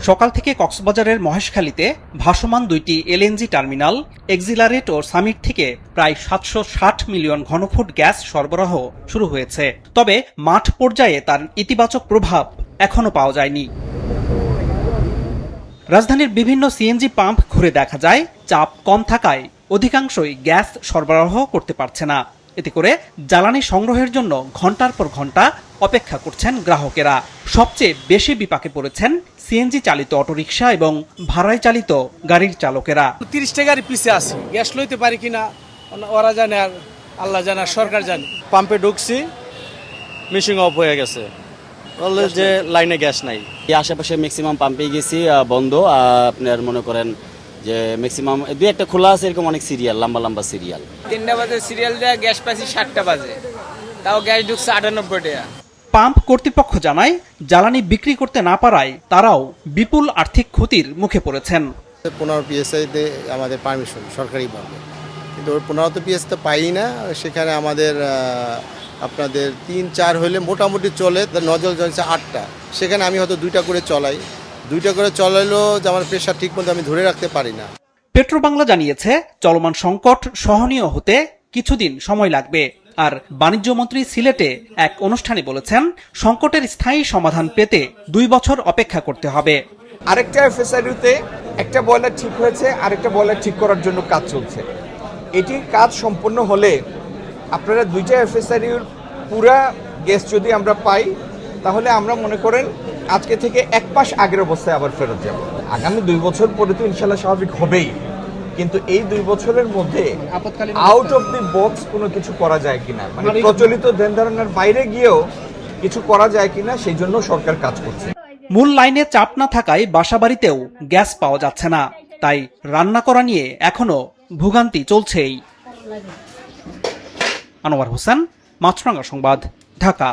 সকাল থেকে কক্সবাজারের মহেশখালীতে ভাসমান দুইটি এলএনজি টার্মিনাল, এক্সিলারেট ও সামিট থেকে প্রায় ৭৬০ মিলিয়ন ঘনফুট গ্যাস সরবরাহ শুরু হয়েছে। তবে মাঠ পর্যায়ে তার ইতিবাচক প্রভাব এখনো পাওয়া যায়নি। রাজধানীর বিভিন্ন সিএনজি পাম্প ঘুরে দেখা যায়, চাপ কম থাকায় অধিকাংশই গ্যাস সরবরাহ করতে পারছে না। এতে করে জ্বালানি সংগ্রহের জন্য ঘন্টার পর ঘন্টা অপেক্ষা করছেন গ্রাহকেরা। সবচেয়ে বেশি বিপাকে পড়েছেন সিএনজি চালিত অটোরিকশা এবং ভাড়ায় চালিত গাড়ির চালকেরা। 30 টাকার পিছে আছে, গ্যাস লইতে পারি কিনা ওরা জানে, আর আল্লাহ জানে, আর সরকার জানে। পাম্পে ঢুকছি, মেশিন অফ হয়ে গেছে, বললে যে লাইনে গ্যাস নাই। এই আশেপাশে ম্যাক্সিমাম পাম্পে গেছি বন্ধ। আপনার মনে করেন যে ম্যাক্সিমাম দুই একটা খোলা আছে, এরকম অনেক সিরিয়াল, লম্বা সিরিয়াল। 3টা বাজে সিরিয়াল দেয়া, গ্যাস পাইছি 7টা বাজে, তাও গ্যাস ঢুকছে 98 টাকা। পাম্প কর্তৃপক্ষ জানায়, জ্বালানি বিক্রি করতে না পারায় তারাও বিপুল আর্থিক ক্ষতির মুখে পড়েছেন। 15 পিএসআইতে আমাদের পারমিশন সরকারিভাবে, কিন্তু ওই 15 পিএস তো পাই না। সেখানে আমাদের আপনাদের 3-4 হলে মোটামুটি চলে। নজল জ্বলছে 8টা, সেখানে আমি হয়তো 2টা করে চলাই। 2টা করে চলাইলেও যে আমার প্রেশার ঠিক মতো আমি ধরে রাখতে পারি না। পেট্রোবাংলা জানিয়েছে, চলমান সংকট সহনীয় হতে কিছুদিন সময় লাগবে। আর বাণিজ্য মন্ত্রী সিলেটে এক অনুষ্ঠানে বলেছেন, সংকটের স্থায়ী সমাধান পেতে 2 বছর অপেক্ষা করতে হবে। আরেকটা এফএসআরইউতে একটা বয়লার ঠিক হয়েছে, আরেকটা বয়লার ঠিক করার জন্য কাজ চলছে। এটির কাজ সম্পন্ন হলে আপনারা 2টা এফএসআরইউর পুরা গ্যাস যদি আমরা পাই, তাহলে আমরা মনে করেন আজকে থেকে 1 মাস আগের অবস্থায় আবার ফেরত যাব। আগামী 2 বছর পরে তো ইনশাল্লাহ স্বাভাবিক হবেই, কিন্তু এই 2 বছরের মধ্যে আউট অফ দি বক্স কোনো কিছু করা যায় কিনা, মানে প্রচলিত ধ্যান ধারণার বাইরে গিয়েও কিছু করা যায় কিনা, সেই জন্য সরকার কাজ করছে। মূল লাইনে চাপ না থাকায় বাসাবাড়িতেও গ্যাস পাওয়া যাচ্ছে না, তাই রান্না করা নিয়ে এখনো ভোগান্তি চলছেই। আনোয়ার হোসেন, মাছরাঙা সংবাদ, ঢাকা।